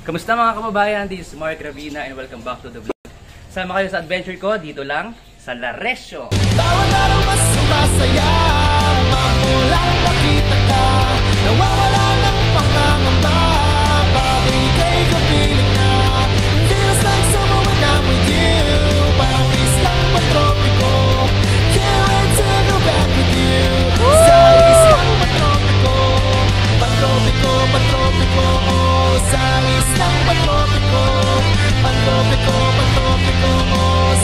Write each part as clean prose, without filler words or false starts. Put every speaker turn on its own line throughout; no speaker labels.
Kamusta mga kababayan? This is Mark Ravina and welcome back to the vlog. Sama kayo sa adventure ko dito lang sa Laresio.
Bawat araw mas sumasaya, mamulang nakita ka, nawawala ng pangangamba, bagay kay kapiling na, hindi na lang sumuwi na with you, parang islang patropiko, can't wait to go back with you, sa islang patropiko, patropiko, patropiko, sa islang patropiko, patropiko, patropiko,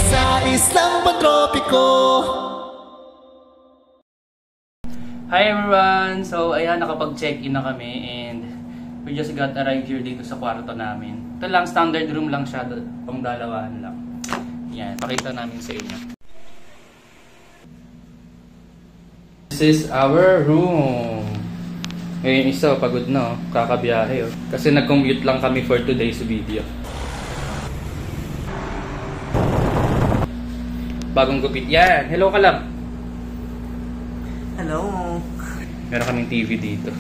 sa islang patropiko.
Hi everyone! So ayan, nakapag-check-in na kami and we just got arrived here dito sa kwarto namin. Ito lang, standard room lang siya, pang dalawahan lang. Yan, pakita namin sa inyo. This is our room. Ngayon isa, pagod na, kakabiyahe. Kasi nag-commute lang kami for today's video. Bagong gupit. Yan! Hello Kalab!
Hello!
Meron kaming TV dito.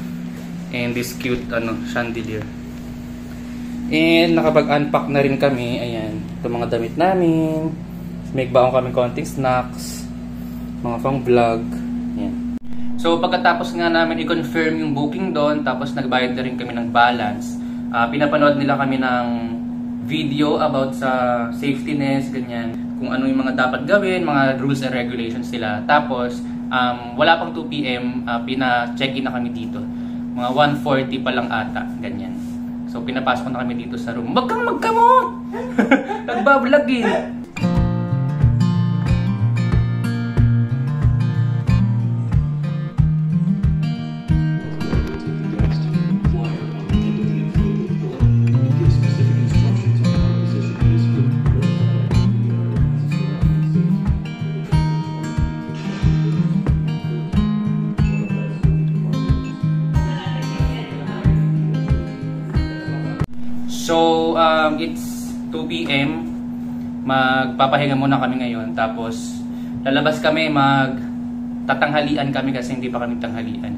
And this cute chandelier. And nakapag-unpack na rin kami. Ayan. Ito mga damit namin. May baon kami konting snacks. Mga pang vlog. Ayan. So pagkatapos nga namin i-confirm yung booking doon, tapos nagbayad na rin kami ng balance. Pinapanood nila kami ng video about sa safetyness, ganyan. Kung ano yung mga dapat gawin, mga rules and regulations nila. Tapos wala pang 2 PM, pina-check-in na kami dito. Mga 1:40 pa lang ata, ganyan. So pinapasok na kami dito sa room. Magkamot! Nagbablog eh! So, it's 2 PM. Magpapahinga muna kami ngayon. Tapos, lalabas kami, magtatanghalian kami kasi hindi pa kami tanghalian.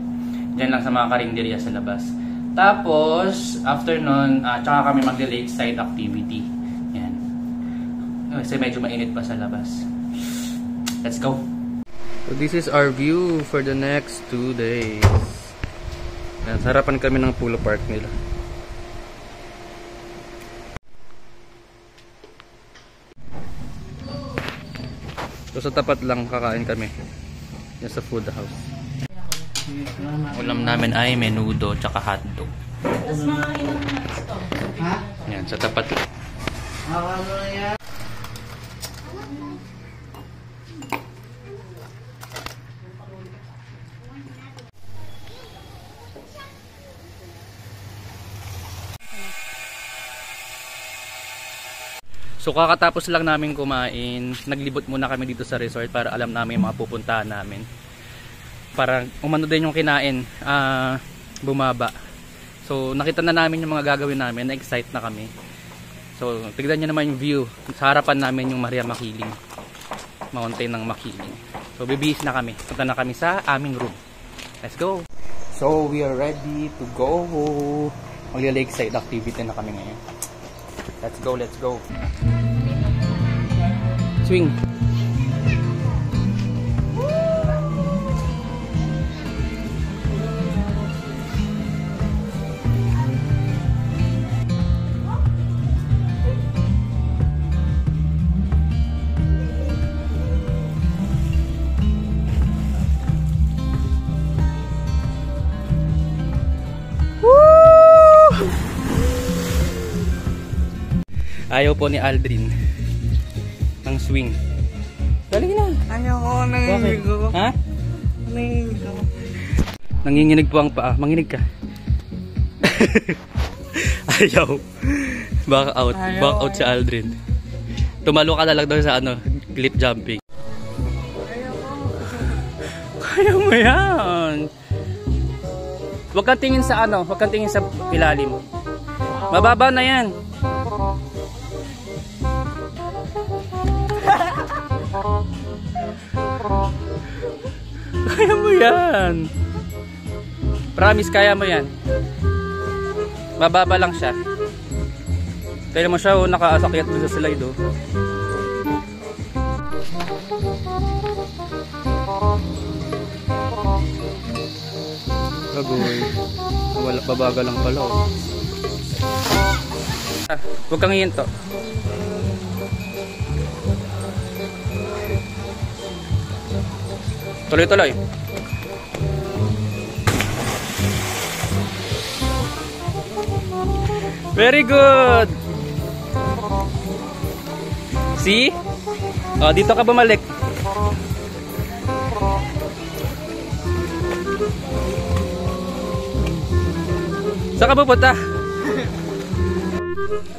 Diyan lang sa mga karinderya sa labas. Tapos, after nun, tsaka kami mag-lakeside activity. Yan. Kasi medyo mainit pa sa labas. Let's go! So, this is our view for the next 2 days. Yan, sarapan kami ng Polo Park nila. So sa tapat lang kakain kami. Yan sa food house. Ulam namin ay menudo tsaka hotdog. Yan, sa tapat lang. So kakatapos lang namin kumain, naglibot muna kami dito sa resort para alam namin yung mga pupuntahan namin. Para umano din yung kinain, bumaba. So nakita na namin yung mga gagawin namin, na-excite na kami. So tignan nyo naman yung view, sa harapan namin yung Maria Makiling, mountain ng Makiling. So bibihis na kami, punta na kami sa aming room. Let's go! So we are ready to go. Magli-lakeside activity na kami ngayon. Let's go, let's go. Swing. Ayaw po ni Aldrin ng swing. Galing na.
Ayaw ko, nanginginig ko.
Ha?
Nanginginig ko.
Nanginginig po ang paa. Manginig ka. Ayaw. Back out.
Ayaw,
Back out si Aldrin. Tumalo ka na lang doon sa cliff jumping.
Ayaw ko.
Kaya mo yan. Huwag kang tingin sa huwag kang tingin sa ilalim. Mababa na yan. Kaya mo yan. Promise, kaya mo yan. Mababa lang siya. Kaya mo siya, oh, nakaasakyat doon sa slide, oh. Agoy. Wala, babaga lang pala, oh. Huwag kang hihinto. Tuloy-tuloy. Very good. See? Oh, dito ka bumalik. Saan ka pupunta?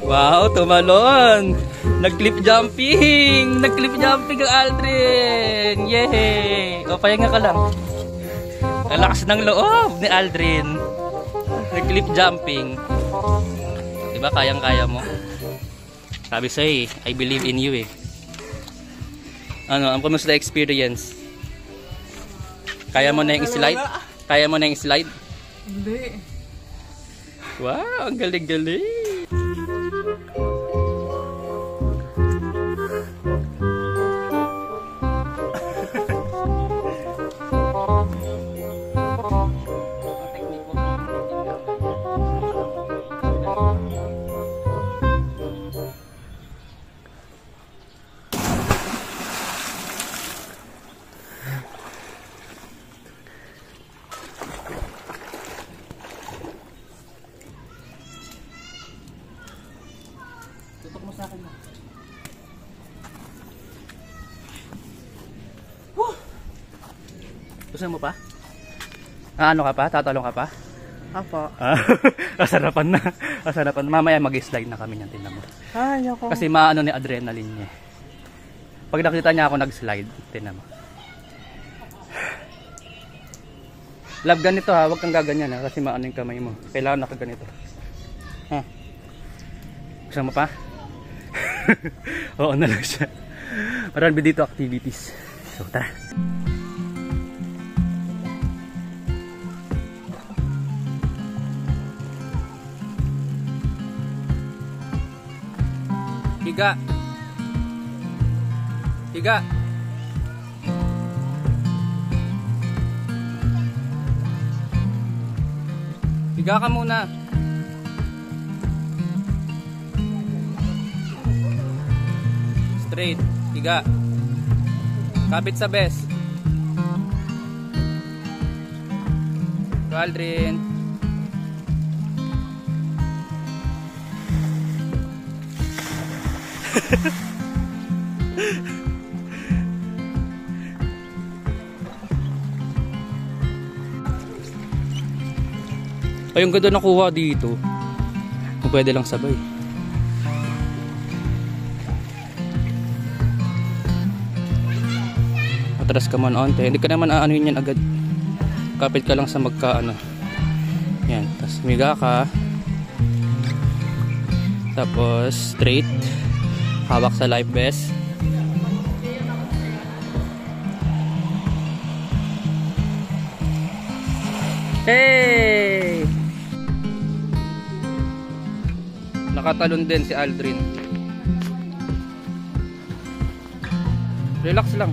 Wow, tumalon. Nag-clip jumping. Nag-clip jumping ang Aldrin. Yay! O, pahinga ka lang. Ang lakas ng loob ni Aldrin. Nag-clip jumping. Diba, kayang-kaya mo? Sabi sa'yo eh, I believe in you eh. Ano, ang kumusta experience? Kaya mo na yung slide? Kaya mo na yung slide?
Hindi.
Wow, ang galing-galing. Tutok mo sa akin na. Gusto mo pa? Ano ka pa? Tatalong ka pa?
Apo.
Kasarapan na. Kasarapan. Mamaya mag-slide na kami niyan, tingnan mo.
Ay, ako.
Kasi maano ni adrenaline niya. Pag nakita niya ako nag-slide, tingnan mo. Love, ganito ha, huwag kang gaganyan ha, kasi maano yung kamay mo. Kailangan nakaganito. Ha? Gusto mo pa? Oo na lang siya. Marami dito activities. So tara. Higa. Higa. Higa ka muna. Straight. Higa. Kapit sa best. Aldrin. Ay, yung ganda nakuha dito. Kung pwede lang sabay. Atras ka man onte. Hindi ka naman aanuin yan agad. Kapit ka lang sa magkaano. Yan. Tapos miga ka. Tapos straight. Hawak sa life vest. Hey! Nakatalon din si Aldrin. Relax lang.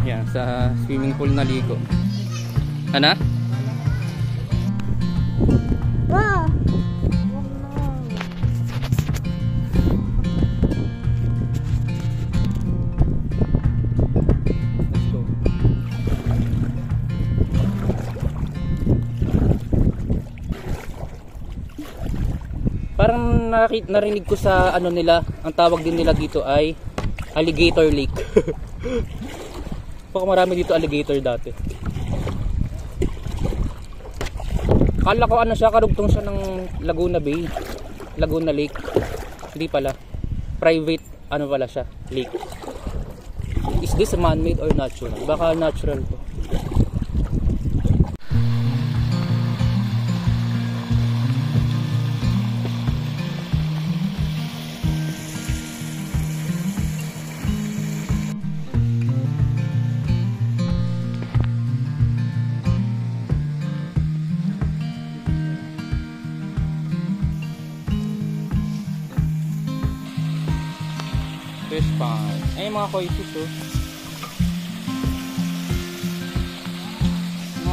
Yan, sa swimming pool na ligo. Ano?
Wow!
Let's go. Parang narinig ko sa ano nila, ang tawag din nila dito ay Alligator Lake. Baka marami dito alligator dati. Kala ko ano siya, karugtong siya ng Laguna Bay, Laguna Lake. Hindi pala. Private ano pala siya, lake. Is this man-made or natural? Baka natural to. Fish pond. Ay, mga koi fish, oh.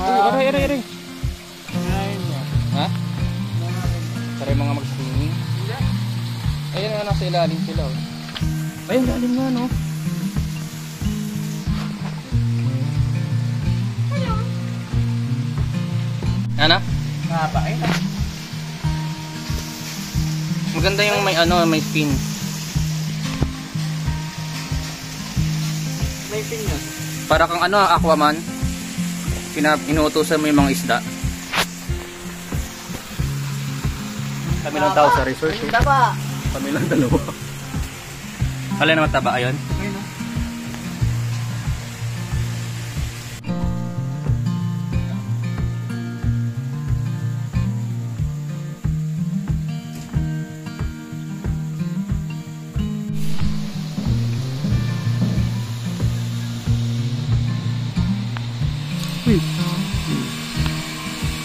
Aray. Ha? Tara mga mag-swimming. Ayun nga, nasa ilalim sila, oh. Ayun, lalim nga, no? Ano?
Mahaba, ay na.
Maganda yung may spin.
May pin yun.
Para kang Aquaman. Inuutosan mo yung mga isda. Kami lang tao sa resort.
Ay, taba.
Kami lang dalawa. Alin naman taba, ayun?
Ayun, oh.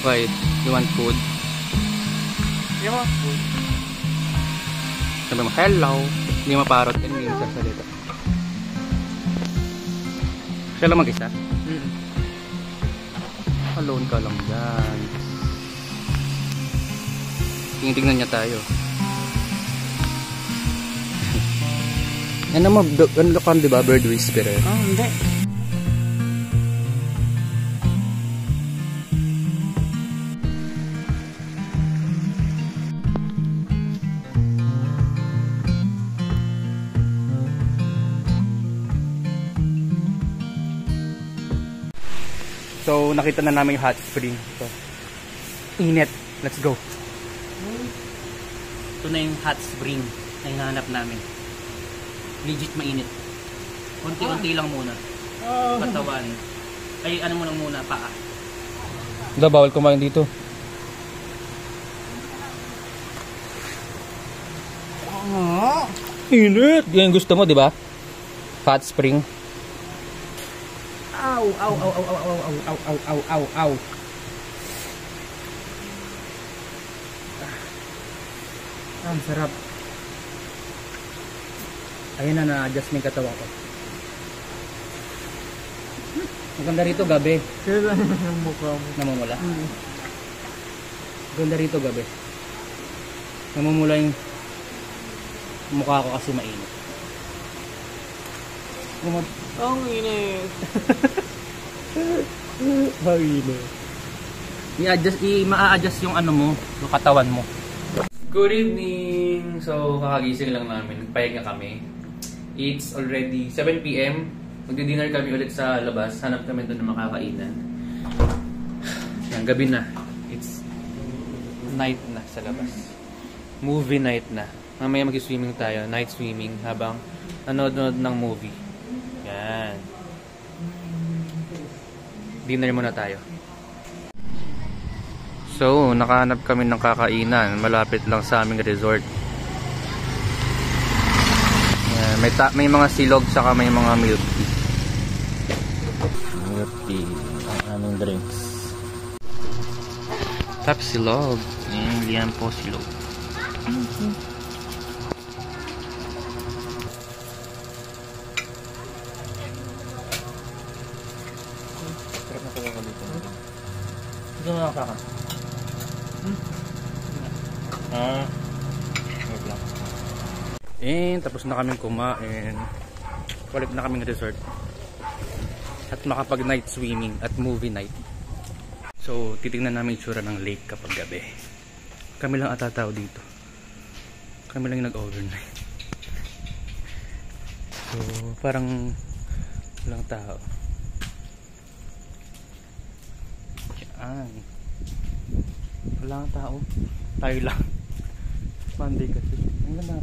Why? You want food?
Yung mga food.
Sabi mo, hello. Hindi maparot. Hindi sasalita. Siya lang mag-isa? Alone ka lang dyan. Tingnan niya tayo. Ano mo, ano ka diba? Bird whisperer.
Oh, hindi.
So, nakita na namin yung hot spring. So, init. Let's go. Ito na yung hot spring na hinahanap namin. Legit mainit. Unti-unti lang muna. Katawan. Ay, ano mo lang muna, paa. Hindi, bawal kumain dito. Init! Yan gusto mo, di ba? Hot spring. Ow, ow, ow, ow, ow, ow, ow, ow, ow, ow, ow. Ang sarap. Ayun na, na-adjust na yung katawan ko. Maganda rito gabi.
Kailan yung mukha mo?
Namumula. Maganda rito gabi. Namumula yung mukha ko kasi mainit.
Ang init.
Ang init. I-ma-adjust yung ano mo, yung katawan mo. Good evening! So, kakagising lang namin. Nagpahinga kami. It's already 7 PM. Magdi-dinner kami ulit sa labas. Hanap kami doon ng makakainan. Yan, gabi na. It's night na sa labas. Movie night na. Mamaya mag-swimming tayo. Night swimming habang nanonood ng movie. Yan. Dinner muna tayo. So, nakahanap kami ng kakainan. Malapit lang sa aming resort. Yan. May mga silog saka may mga milk tea. Milk tea. Ang aming drinks. Tap silog. Yan po silog. Sarap na talaga dito. Ito na lang sa akin. Wait lang. And tapos na kaming kumain. Balik na kaming resort. At makapag night swimming at movie night. So titingnan namin yung tsura ng lake kapag gabi. Kami lang atataw dito. Kami lang yung nag-overnight. So parang walang tao. Yan. Walang tao. Tayo lang. Monday kasi. Ang ganda.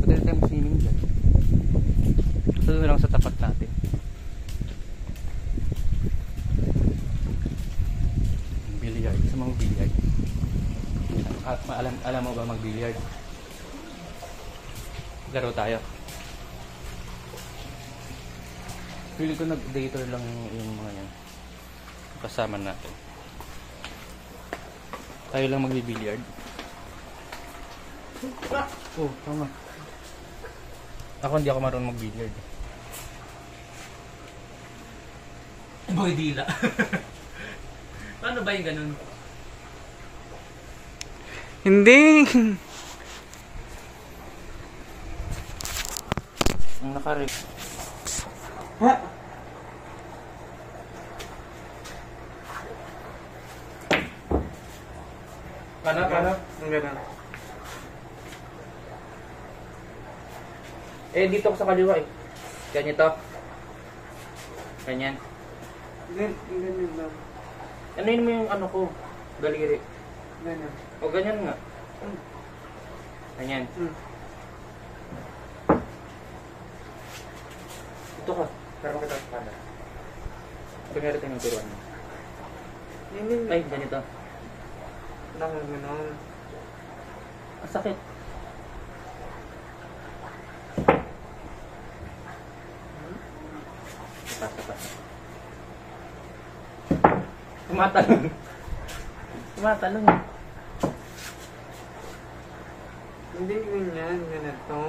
Pwede tayo swimming dyan. Ito na lang sa tapat natin. Billiard. Sa mga billiard. Alam mo ba mag-billiard? Laro tayo. Pili ko nag-dater lang yung mga yan. Kasama natin. Tayo lang magbi-billiard.
Oh, tama.
Ako hindi ako marunong mag-billiard. Boy, dila. Paano ba yung ganun?
Hindi.
Ang nakarig.
Ha?
Kana?
Ang ganun.
Eh, dito ako sa kaliwa eh. Ganito. Ganyan.
Ganyan lang.
Ano yun mo yung ano ko? Daliri.
Ganyan.
O ganyan nga. Ganyan. Ito ka. Para makita sa kada. Kunyari tayo ng turuan mo. Ay, ganito.
Ganun.
Ang sakit. Tumatalon. Tumatalon.
Hindi ganyan. Ganito.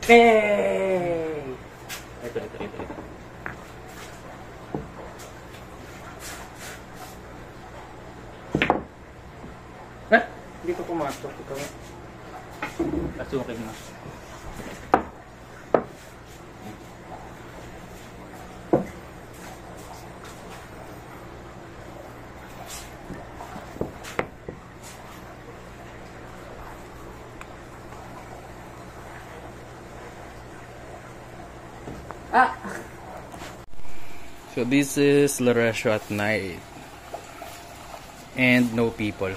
Hey! Ito. Ha? Hindi ko pumasok. Ikaw nga. Pasukin mo. So this is Laresho at night. And no people.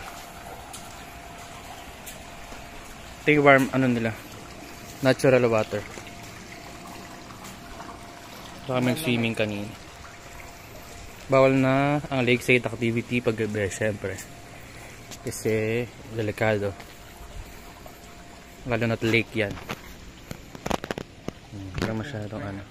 Ito yung warm, ano nila, natural water. Baka may swimming kanina. Bawal na ang lakeside activity pag gabi, syempre. Kasi delikado. Lalo na't lake yan. Wala masyadong ano.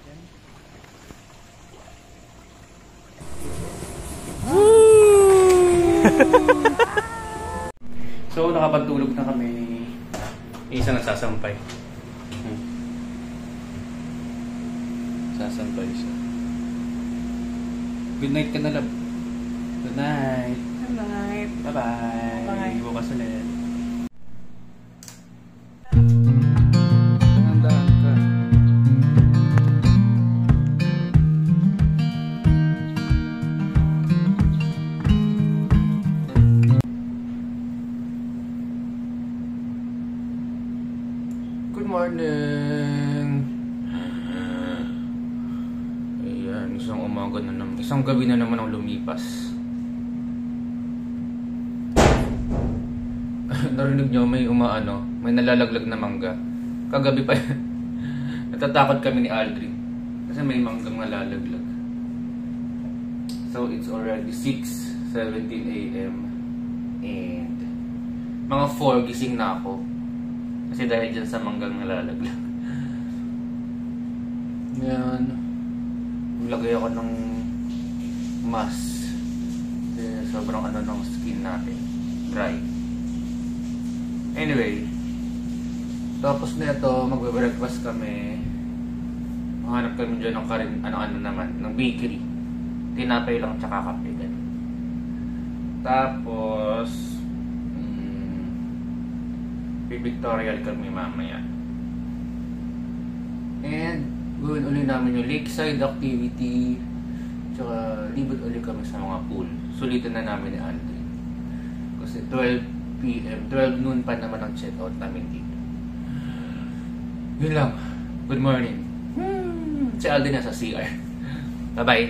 So nakapagtulog na kami. Isa nagsasampay. Sasampay siya. Good night ka na, love. Good night.
Good night.
Bye-bye.
Bye.
Bukas ulit. Good morning. Ayan, isang umaga na naman. Isang gabi na naman ang lumipas. Narinig nyo, may umaano, may nalalaglag na mangga. Kagabi pa yan. Natatakot kami ni Aldrin. Kasi may manggang nalalaglag. So it's already 6:17 AM. And mga 4 gising na ako. Kasi dahil dyan sa manggang nalalaglag. Yan. Maglagay ako ng mask. Kasi sobrang ano ng skin natin. Dry. Anyway. Tapos na ito, magbe-breakfast kami. Mahanap kami dyan ng ano-ano naman. Ng bakery. Tinapay lang tsaka kape. Ganun. Tapos pictorial kami mamaya. And gawin ulit namin yung lakeside activity. Tsaka libot ulit kami sa mga pool. Sulitan na namin ni Aldrin. Kasi 12 PM, 12 noon pa naman ang check out namin dito. Yun lang. Good morning. Si Aldrin nasa CR. Bye bye.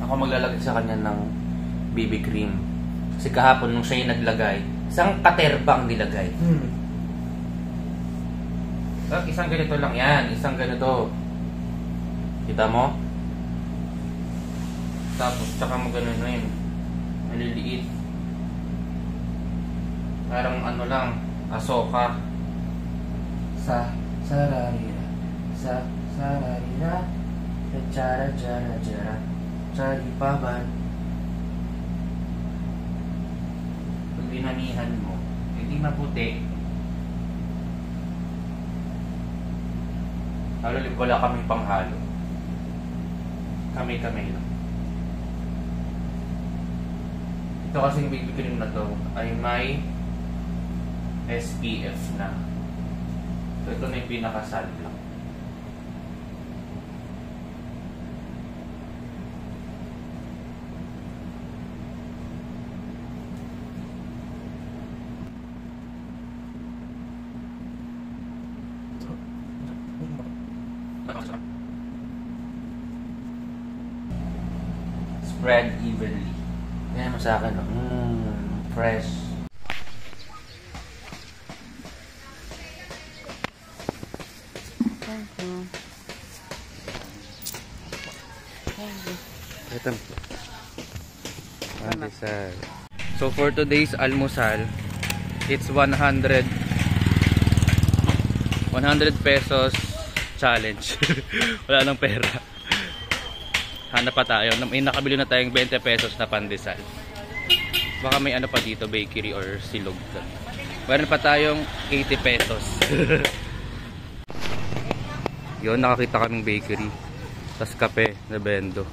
Ako maglalagay sa kanya ng BB cream. Kasi kahapon nung siya yung naglagay, isang katerbang nilagay. Isang ganito lang yan. Isang ganito. Kita mo? Tapos, tsaka mo ganun na yun. Maliliit. Parang ano lang, asoka. Sa sararira. Sa sararira. Chara chara chara. Charipaban. dinamihan mo, hindi maputi. Halo, wala kami panghalo. Kami-kami lang. Ito kasing BB cream na to ay may SPF na. So ito na yung pinakasal lang. Spread evenly. Yan mo sa akin. Fresh.
Thank you.
Ito. Almusal. So for today's almusal, it's 100 pesos challenge. Wala nang pera. Hanap pa tayo. May nakabili na tayong 20 pesos na pandesal. Baka may ano pa dito, bakery or silog. Meron pa tayong 80 pesos. Yun, nakakita kaming bakery. Tas kape na bendo.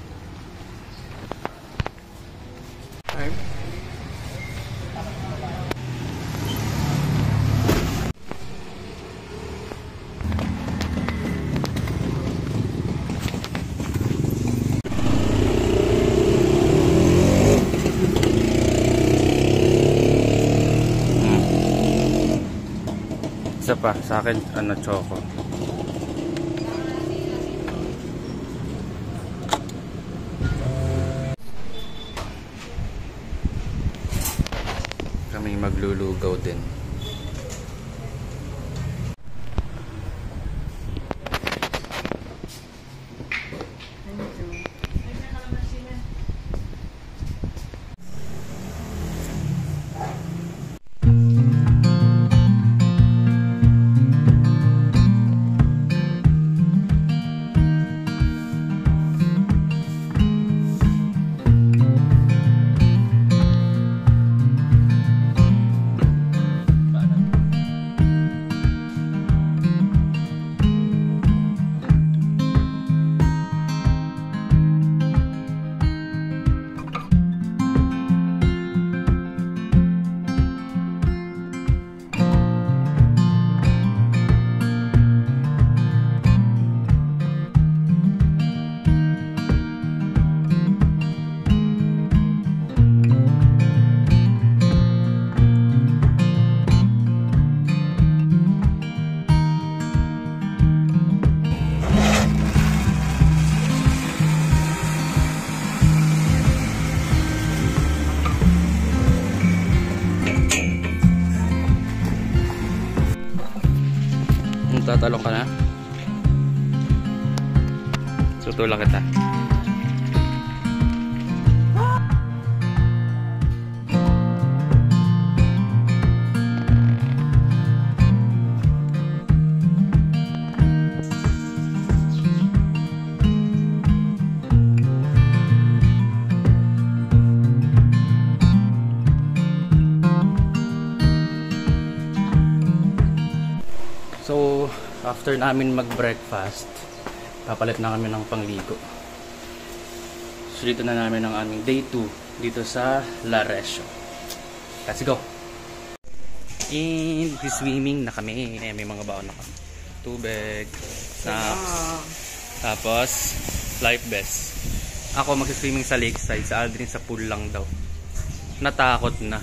Isa pa, sa akin, choco. Kami maglulugaw din. Tatalong ka na? Tutulak kita. So, after namin mag-breakfast, papalit na kami ng pangligo. So, dito na namin ang aming day 2 dito sa La Recio. Let's go! And swimming na kami. May mga baon na kami. Tubig, snacks, tapos life vest. Ako mag-swimming sa lakeside, sa Aldrin sa pool lang daw. Natakot na.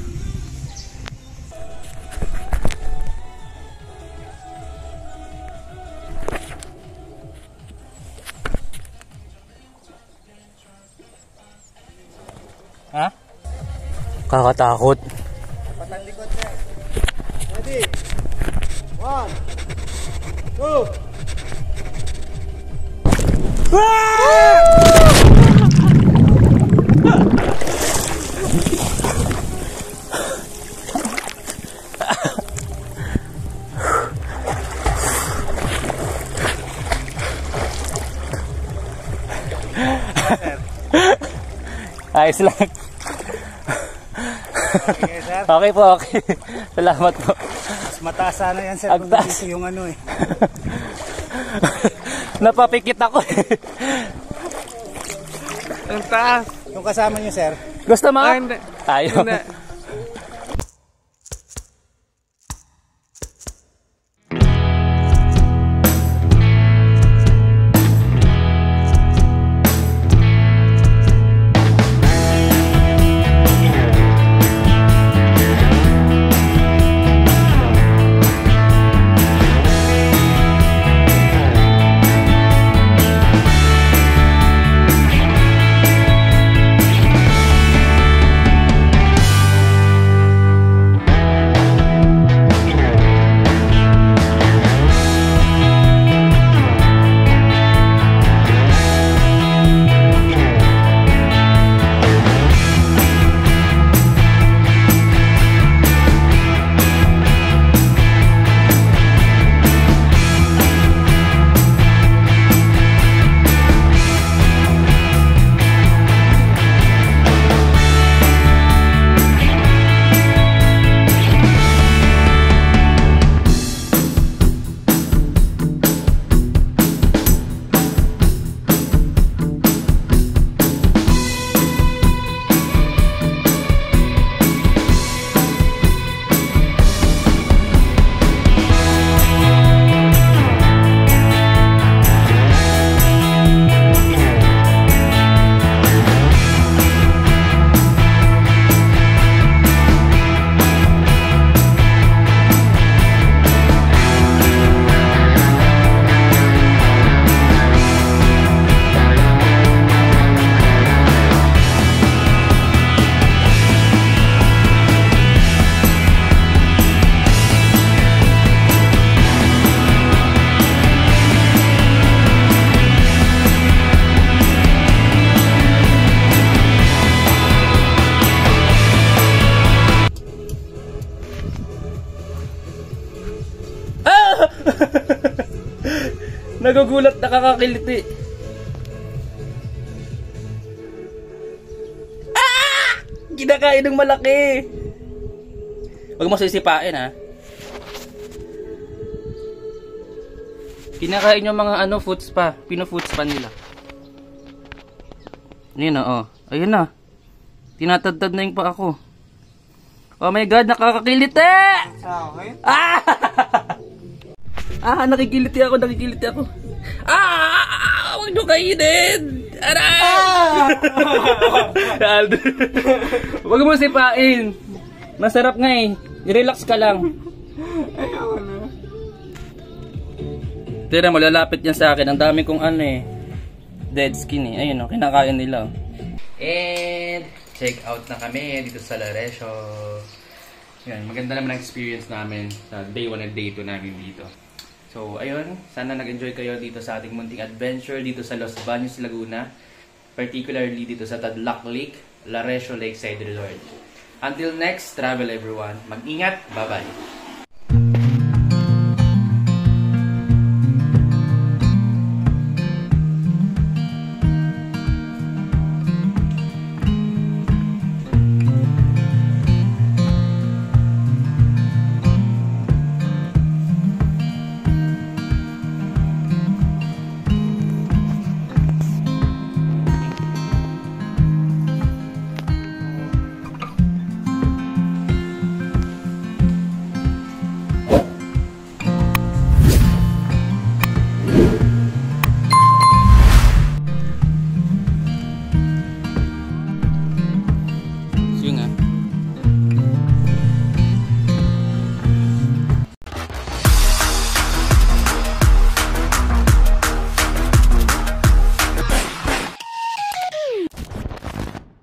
Ha? Kakatakot.
Patang likod na. Ready? 1, 2.
Ayos lang.
Okay, sir.
Okay po, okay. Salamat po.
Mas mataas sana yan, sir. Kung
Agtas.
dito yung ano eh.
Napapikit ako eh.
Ang taas.
Yung kasama nyo, sir.
Gusto mo?
Ah, hindi.
Ayaw.
Hindi.
Nagugulat, nakakakiliti. Ah! Kinakain ng malaki. Huwag mo sisipain ha. Kinakain yung mga ano, foods pa. Pino-foods pa nila. Ayun na, oh. Ayun na. Tinatadtad na yung pa ako. Oh my God, nakakakiliti!
Okay.
Ah! Nakikiliti ako. Huwag nyo kainin! Aray! Aldo. Huwag mo sipain. Masarap nga eh. I-relax ka lang.
Ayaw na.
Tira mo, lalapit yan sa akin. Ang dami kong ano eh. Dead skin eh. Ayun o, kinakain nila. And check out na kami dito sa Laresio. Yan, maganda naman ang experience namin sa day 1 and day 2 namin dito. So, ayun, sana nag-enjoy kayo dito sa ating munting adventure dito sa Los Baños, Laguna. Particularly dito sa Tadlac Lake, Laresio Lakeside Resort. Until next travel everyone, mag-ingat, bye-bye!